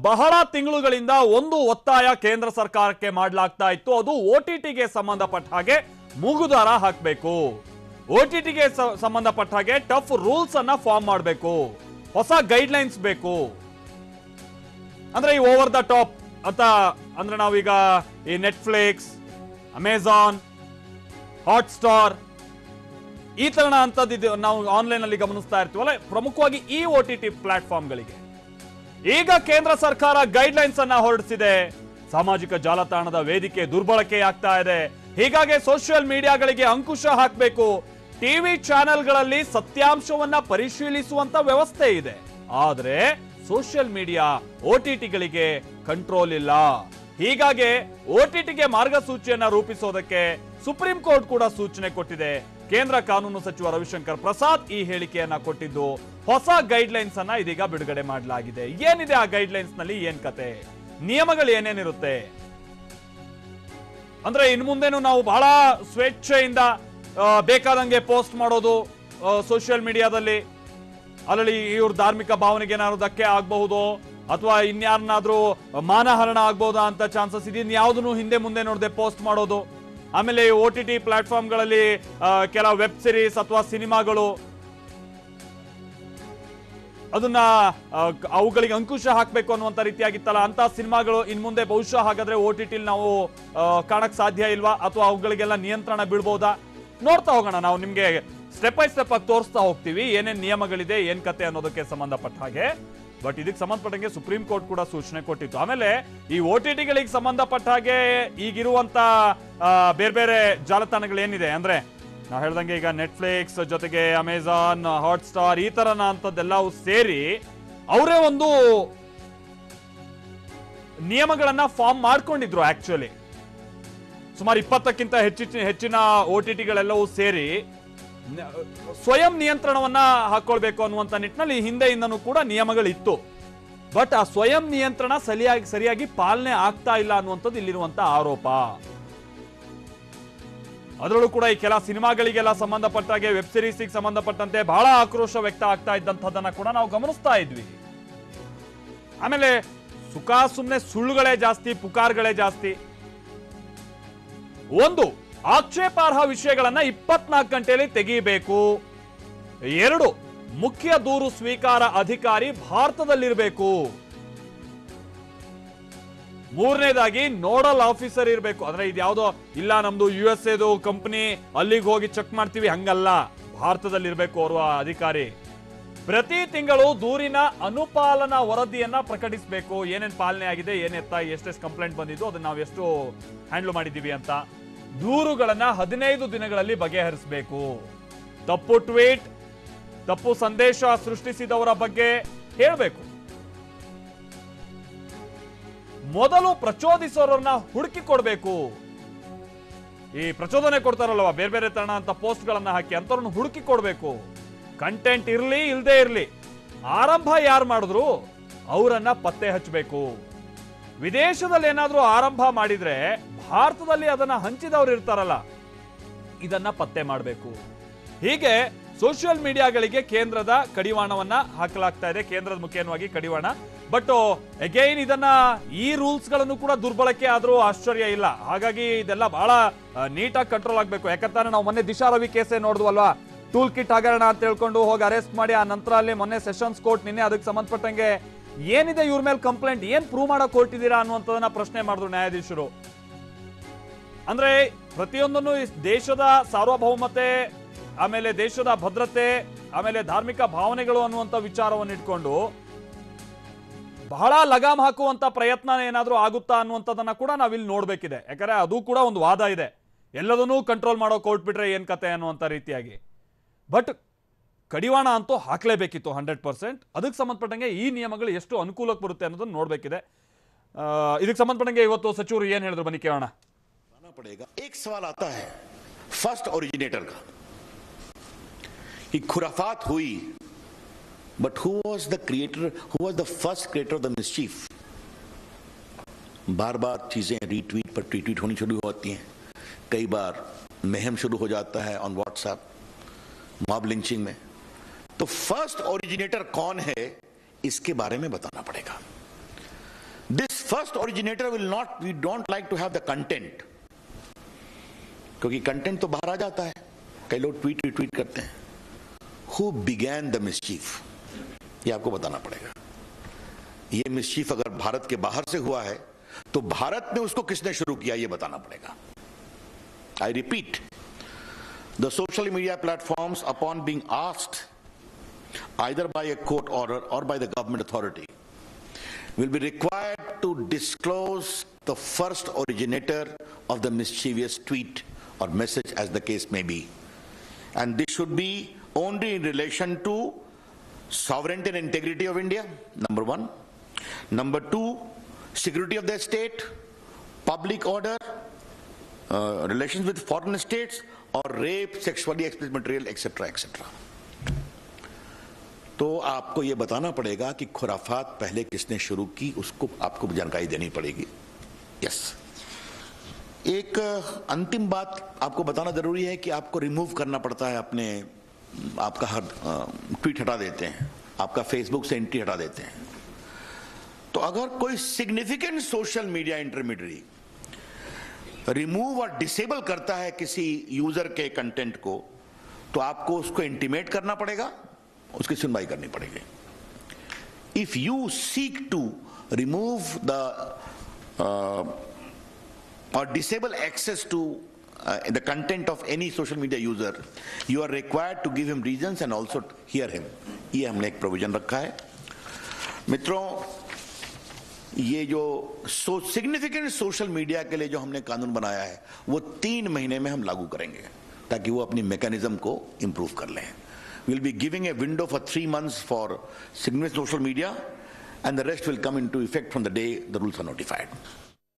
ಬಹಳ ತಿಂಗಳುಗಳಿಂದ ಒಂದು ಒತ್ತಾಯ ಕೇಂದ್ರ ಸರ್ಕಾರಕ್ಕೆ ಮಾಡಲಾಗ್ತಾ ಇತ್ತು. ಅದು OTTಗೆ ಸಂಬಂಧಪಟ್ಟ ಹಾಗೆ ಮೂಗುದಾರ ಹಾಕಬೇಕು, OTTಗೆ ಸಂಬಂಧಪಟ್ಟ ಹಾಗೆ ಟಫ್ ರೂಲ್ಸ್ ಅನ್ನ ಫಾರ್ಮ್ ಮಾಡಬೇಕು, ಹೊಸ ಗೈಡ್ಲೈನ್ಸ್ ಬೇಕು. ಅಂದ್ರೆ ಈ ಓವರ್ ದ ಟಾಪ್ ಅಂತ ಅಂದ್ರೆ ನಾವೀಗ ಈ ನೆಟ್ಫ್ಲಿಕ್ಸ್, ಅಮೆಜಾನ್, ಹಾಟ್ಸ್ಟಾರ್ ಈ ತರನ ಅಂತದ್ದು ನಾವು ಆನ್ಲೈನ್ ಅಲ್ಲಿ ಗಮನಿಸ್ತಾ ಇರ್ತೀವಲ್ಲ, ಪ್ರಮುಖವಾಗಿ ಈ OTT ಪ್ಲಾಟ್ಫಾರ್ಮ್ಗಳಿಗೆ ಈಗ ಕೇಂದ್ರ ಸರ್ಕಾರ ಗೈಡ್ಲೈನ್ಸ್ ಅನ್ನ ಹೊರಡಿಸಿದೆ. ಸಾಮಾಜಿಕ ಜಾಲತಾಣದ ವೇದಿಕೆ ದುರ್ಬಳಕೆ ಆಗ್ತಾ ಇದೆ, ಹೀಗಾಗಿ ಸೋಷಿಯಲ್ ಮೀಡಿಯಾಗಳಿಗೆ ಅಂಕುಶ ಹಾಕಬೇಕು. ಟಿವಿ ಚಾನೆಲ್ಗಳಲ್ಲಿ ಸತ್ಯಾಂಶವನ್ನ ಪರಿಶೀಲಿಸುವಂತ ವ್ಯವಸ್ಥೆ ಇದೆ, ಆದ್ರೆ ಸೋಷಿಯಲ್ ಮೀಡಿಯಾ OTTಗಳಿಗೆ ಕಂಟ್ರೋಲ್ ಇಲ್ಲ. ಹೀಗಾಗಿ OTTಗೆ ಮಾರ್ಗಸೂಚಿಯನ್ನ ರೂಪಿಸೋದಕ್ಕೆ ಸುಪ್ರೀಂ ಕೋರ್ಟ್ ಕೂಡ ಸೂಚನೆ ಕೊಟ್ಟಿದೆ. ಕೇಂದ್ರ ಕಾನೂನು ಸಚಿವ ರವಿಶಂಕರ್ ಪ್ರಸಾದ್ ಈ ಹೇಳಿಕೆಯನ್ನ ಕೊಟ್ಟಿದ್ದು, ಹೊಸ ಗೈಡ್ಲೈನ್ಸ್ ಅನ್ನ ಇದೀಗ ಬಿಡುಗಡೆ ಮಾಡಲಾಗಿದೆ. ಏನಿದೆ ಆ ಗೈಡ್ಲೈನ್ಸ್ ನಲ್ಲಿ, ಏನ್ ಕತೆ, ನಿಯಮಗಳು ಏನೇನಿರುತ್ತೆ ಅಂದ್ರೆ ಇನ್ನು ಮುಂದೇನು ನಾವು ಬಹಳ ಸ್ವೇಚ್ಛೆಯಿಂದ ಬೇಕಾದಂಗೆ ಪೋಸ್ಟ್ ಮಾಡೋದು ಸೋಷಿಯಲ್ ಮೀಡಿಯಾದಲ್ಲಿ, ಅಲ್ಲಿ ಇವ್ರ ಧಾರ್ಮಿಕ ಭಾವನೆಗೆ ಏನಾದ್ರು ಧಕ್ಕೆ ಆಗಬಹುದು ಅಥವಾ ಇನ್ಯಾರನ್ನಾದ್ರೂ ಮಾನಹರಣ ಆಗ್ಬಹುದಾ ಅಂತ ಚಾನ್ಸಸ್ ಇದೆ, ಯಾವುದನ್ನು ಹಿಂದೆ ಮುಂದೆ ನೋಡದೆ ಪೋಸ್ಟ್ ಮಾಡೋದು. ಆಮೇಲೆ OTT ಪ್ಲಾಟ್ಫಾರ್ಮ್ಗಳಲ್ಲಿ ಕೆಲ ವೆಬ್ ಸಿರೀಸ್ ಅಥವಾ ಸಿನಿಮಾಗಳು ಅದನ್ನ ಅವುಗಳಿಗೆ ಅಂಕುಶ ಹಾಕಬೇಕು ಅನ್ನುವಂತ ರೀತಿಯಾಗಿತ್ತಲ್ಲ, ಅಂತ ಸಿನಿಮಾಗಳು ಇನ್ ಮುಂದೆ ಬಹುಶಃ ಹಾಗಾದ್ರೆ OTT ನಾವು ಕಾಣಕ್ ಸಾಧ್ಯ ಇಲ್ವಾ ಅಥವಾ ಅವುಗಳಿಗೆಲ್ಲ ನಿಯಂತ್ರಣ ಬೀಳ್ಬಹುದಾ? ನೋಡ್ತಾ ಹೋಗೋಣ, ನಾವು ನಿಮ್ಗೆ ಸ್ಟೆಪ್ ಬೈ ಸ್ಟೆಪ್ ಆಗಿ ತೋರಿಸ್ತಾ ಹೋಗ್ತೀವಿ ಏನೇನ್ ನಿಯಮಗಳಿದೆ, ಏನ್ ಕತೆ ಅನ್ನೋದಕ್ಕೆ ಸಂಬಂಧಪಟ್ಟ ಹಾಗೆ. ಬಟ್ ಇದಕ್ಕೆ ಸಂಬಂಧಪಟ್ಟಂಗೆ ಸುಪ್ರೀಂ ಕೋರ್ಟ್ ಕೂಡ ಸೂಚನೆ ಕೊಟ್ಟಿತ್ತು. ಆಮೇಲೆ ಈ OTTಗಳಿಗೆ ಸಂಬಂಧಪಟ್ಟ ಹಾಗೆ ಈಗಿರುವಂತ ಬೇರೆ ಬೇರೆ ಜಾಲತಾಣಗಳೇನಿದೆ ಅಂದ್ರೆ ನಾವು ಹೇಳ್ದಂಗೆ ಈಗ ನೆಟ್ಫ್ಲಿಕ್ಸ್ ಜೊತೆಗೆ ಅಮೆಜಾನ್, ಹಾಟ್ಸ್ಟಾರ್ ಈ ತರನ ಅಂತದ್ದೆಲ್ಲವೂ ಸೇರಿ ಅವರೇ ಒಂದು ನಿಯಮಗಳನ್ನ ಫಾರ್ಮ್ ಮಾಡ್ಕೊಂಡಿದ್ರು. ಆಕ್ಚುಲಿ ಸುಮಾರು 20ಕ್ಕಿಂತ ಹೆಚ್ಚಿನ OTTಗಳೆಲ್ಲವೂ ಸೇರಿ ಸ್ವಯಂ ನಿಯಂತ್ರಣವನ್ನ ಹಾಕೊಳ್ಬೇಕು ಅನ್ನುವಂತ ನಿಟ್ಟಿನಲ್ಲಿ ಹಿಂದೆಯಿಂದನೂ ಕೂಡ ನಿಯಮಗಳಿತ್ತು. ಬಟ್ ಆ ಸ್ವಯಂ ನಿಯಂತ್ರಣ ಸರಿಯಾಗಿ ಪಾಲನೆ ಆಗ್ತಾ ಇಲ್ಲ ಅನ್ನುವಂಥದ್ದು ಇಲ್ಲಿರುವಂತ ಆರೋಪ. ಅದರಲ್ಲೂ ಕೂಡ ಈ ಕೆಲ ಸಿನಿಮಾಗಳಿಗೆಲ್ಲ ಸಂಬಂಧಪಟ್ಟಾಗೆ, ವೆಬ್ ಸಿರೀಸ್ಗೆ ಸಂಬಂಧಪಟ್ಟಂತೆ ಬಹಳ ಆಕ್ರೋಶ ವ್ಯಕ್ತ ಆಗ್ತಾ ಇದ್ದಂಥದ್ದನ್ನ ಕೂಡ ನಾವು ಗಮನಿಸ್ತಾ ಇದ್ವಿ. ಆಮೇಲೆ ಸುಮ್ಮನೆ ಸುಳ್ಳುಗಳೇ ಜಾಸ್ತಿ, ಪುಕಾರ್ಗಳೇ ಜಾಸ್ತಿ. ಒಂದು, ಆಕ್ಷೇಪಾರ್ಹ ವಿಷಯಗಳನ್ನ 24 ಗಂಟೆಯಲ್ಲಿ ತೆಗೆಯಬೇಕು. 2, ಮುಖ್ಯ ದೂರು ಸ್ವೀಕಾರ ಅಧಿಕಾರಿ ಭಾರತದಲ್ಲಿರಬೇಕು. 3ನೇದಾಗಿ ನೋಡಲ್ ಆಫೀಸರ್ ಇರಬೇಕು. ಅಂದ್ರೆ ಇದ್ಯಾವುದೋ ಇಲ್ಲ ನಮ್ದು USA ಕಂಪನಿ ಅಲ್ಲಿಗೆ ಹೋಗಿ ಚೆಕ್ ಮಾಡ್ತೀವಿ, ಹಂಗಲ್ಲ, ಭಾರತದಲ್ಲಿರ್ಬೇಕು ಓರ್ವ ಅಧಿಕಾರಿ. ಪ್ರತಿ ತಿಂಗಳು ದೂರಿನ ಅನುಪಾಲನಾ ವರದಿಯನ್ನ ಪ್ರಕಟಿಸಬೇಕು. ಏನೇನ್ ಪಾಲನೆ ಆಗಿದೆ, ಎಷ್ಟೆಷ್ಟು ಕಂಪ್ಲೇಂಟ್ ಬಂದಿದ್ದು, ಅದನ್ನ ನಾವು ಎಷ್ಟು ಹ್ಯಾಂಡಲ್ ಮಾಡಿದೀವಿ ಅಂತ. ದೂರುಗಳನ್ನ 15 ದಿನಗಳಲ್ಲಿ ಬಗೆಹರಿಸಬೇಕು. ತಪ್ಪು ಟ್ವೀಟ್, ತಪ್ಪು ಸಂದೇಶ ಸೃಷ್ಟಿಸಿದವರ ಬಗ್ಗೆ ಹೇಳಬೇಕು. ಮೊದಲು ಪ್ರಚೋದಿಸೋರನ್ನ ಹುಡುಕಿ ಕೊಡಬೇಕು. ಈ ಪ್ರಚೋದನೆ ಕೊಡ್ತಾರಲ್ವ ಬೇರೆ ಬೇರೆ ತರಣ ಅಂತ ಪೋಸ್ಟ್ ಗಳನ್ನ ಹಾಕಿ ಅಂತವ್ರನ್ನ ಹುಡುಕಿ ಕೊಡಬೇಕು. ಕಂಟೆಂಟ್ ಇರ್ಲಿ ಇಲ್ದೇ ಇರ್ಲಿ, ಆರಂಭ ಯಾರು ಮಾಡಿದ್ರು ಅವರನ್ನ ಪತ್ತೆ ಹಚ್ಚಬೇಕು. ವಿದೇಶದಲ್ಲಿ ಏನಾದ್ರೂ ಆರಂಭ ಮಾಡಿದ್ರೆ ಭಾರತದಲ್ಲಿ ಅದನ್ನ ಹಂಚಿದವರು ಇರ್ತಾರಲ್ಲ, ಇದನ್ನ ಪತ್ತೆ ಮಾಡಬೇಕು. ಹೀಗೆ ಸೋಷಿಯಲ್ ಮೀಡಿಯಾಗಳಿಗೆ ಕೇಂದ್ರದ ಕಡಿವಾಣವನ್ನ ಹಾಕಲಾಗ್ತಾ ಇದೆ, ಕೇಂದ್ರದ ಮುಖೇನವಾಗಿ ಕಡಿವಾಣ. ಬಟ್ ಅಗೈನ್ ಇದನ್ನ ಈ ರೂಲ್ಸ್ ಗಳನ್ನು ಕೂಡ ದುರ್ಬಳಕೆ ಆದ್ರೂ ಆಶ್ಚರ್ಯ ಇಲ್ಲ. ಹಾಗಾಗಿ ಇದೆಲ್ಲ ಬಹಳ ನೀಟಾಗಿ ಕಂಟ್ರೋಲ್ ಆಗ್ಬೇಕು. ಯಾಕಂದ್ರೆ ನಾವು ಮೊನ್ನೆ ದಿಶಾ ರವಿ ಕೇಸೇ ನೋಡಿದ್ವಲ್ವಾ, ಟೂಲ್ ಕಿಟ್ ಹಗರಣ ಅಂತ ಹೇಳ್ಕೊಂಡು ಹೋಗಿ ಅರೆಸ್ಟ್ ಮಾಡಿ, ಆ ನಂತರ ಅಲ್ಲಿ ಮೊನ್ನೆ ಸೆಷನ್ಸ್ ಕೋರ್ಟ್ ನಿನ್ನೆ ಅದಕ್ಕೆ ಸಂಬಂಧಪಟ್ಟಂಗೆ ಏನಿದೆ ಇವ್ರ ಮೇಲೆ ಕಂಪ್ಲೇಂಟ್, ಏನ್ ಪ್ರೂವ್ ಮಾಡಕ್ ಹೊರಟಿದ್ದೀರಾ ಅನ್ನುವಂಥದ್ದನ್ನ ಪ್ರಶ್ನೆ ಮಾಡಿದ್ರು ನ್ಯಾಯಾಧೀಶರು. ಅಂದ್ರೆ ಪ್ರತಿಯೊಂದನ್ನು ದೇಶದ ಸಾರ್ವಭೌಮತೆ, ಆಮೇಲೆ ದೇಶದ ಭದ್ರತೆ, ಆಮೇಲೆ ಧಾರ್ಮಿಕ ಭಾವನೆಗಳು ಅನ್ನುವಂಥ ವಿಚಾರವನ್ನು ಇಟ್ಕೊಂಡು ಬಹಳ ಲಗಾಮ್ ಹಾಕುವಂತ ಪ್ರಯತ್ನ ಏನಾದ್ರೂ ಆಗುತ್ತಾ ಅನ್ನುವಂಥದ್ದನ್ನ ಕೂಡ ನಾವಿಲ್ಲಿ ನೋಡ್ಬೇಕಿದೆ. ಯಾಕಂದ್ರೆ ಅದು ಕೂಡ ಒಂದು ವಾದ ಇದೆ, ಎಲ್ಲದನ್ನೂ ಕಂಟ್ರೋಲ್ ಮಾಡೋಕೆ ಹೊರಟ್ಬಿಟ್ರೆ ಏನ್ ಕತೆ ಅನ್ನುವಂಥ ರೀತಿಯಾಗಿ. ಬಟ್ ಕಡಿವಾಣ ಅಂತೂ ಹಾಕ್ಲೇಬೇಕಿತ್ತು 100%. ಅದಕ್ಕೆ ಸಂಬಂಧಪಟ್ಟಂಗೆ ಈ ನಿಯಮಗಳು ಎಷ್ಟು ಅನುಕೂಲಕ್ಕೆ ಬರುತ್ತೆ ಅನ್ನೋದನ್ನ ನೋಡ್ಬೇಕಿದೆ. ಇದಕ್ಕೆ ಸಂಬಂಧಪಟ್ಟಂಗೆ ಇವತ್ತು ಸಚಿವರು ಏನ್ ಹೇಳಿದ್ರು ಬನ್ನಿ ಕೇಳೋಣ. पड़ेगा। एक सवाल आता है फर्स्ट ओरिजिनेटर का, कि खुराफात हुई, but who was the creator, who was the first creator of the mischief? बार बार चीजें रीट्वीट पर ट्वीट होनी शुरू होती हैं, कई बार महम शुरू हो जाता है ऑन व्हाट्सएप, मॉब लिंचिंग में। तो फर्स्ट ओरिजिनेटर कौन है, इसके बारे में बताना पड़ेगा। This first originator will not, we don't like to have the content, क्योंकि कंटेंट तो बाहर आ जाता है, कई लोग ट्वीट करते हैं. Who began the mischief? ये आपको बताना पड़ेगा. ये मिस्चीफ अगर भारत के बाहर से हुआ है तो भारत में उसको किसने शुरू किया ये बताना पड़ेगा. I repeat, the social media platforms, upon being asked either by a court order or by the government authority, will be required to disclose the first originator of the mischievous tweet or message, as the case may be. And this should be only in relation to sovereignty and integrity of India, number one. Number two, security of the state, public order, relations with foreign states, or rape, sexually explicit material, etc., etc. तो आपको ये बताना पड़ेगा कि खुराफात पहले किसने शुरू की, उसको आपको जानकारी देनी पड़ेगी. यस. एक अंतिम बात आपको बताना जरूरी है कि आपको रिमूव करना पड़ता है अपने, आपका हर ट्वीट हटा देते हैं, आपका फेसबुक से एंट्री हटा देते हैं. तो अगर कोई significant social media intermediary remove और डिसेबल करता है किसी यूजर के कंटेंट को, तो आपको उसको इंटीमेट करना पड़ेगा, उसकी सुनवाई करनी पड़ेगी. If you seek to remove the or disable access to the content of any social media user, you are required to give him reasons and also hear him. ये हमने एक प्रोविजन रखा है. मित्रों, ये जो सिग्निफिकेंट सोशल मीडिया के लिए जो हमने कानून बनाया है वो 3 महीने में हम लागू करेंगे ताकि वो अपनी मैकेनिज्म को इंप्रूव कर लें. We'll be giving a window for 3 months for significant social media, and the rest will come into effect from the day the rules are notified.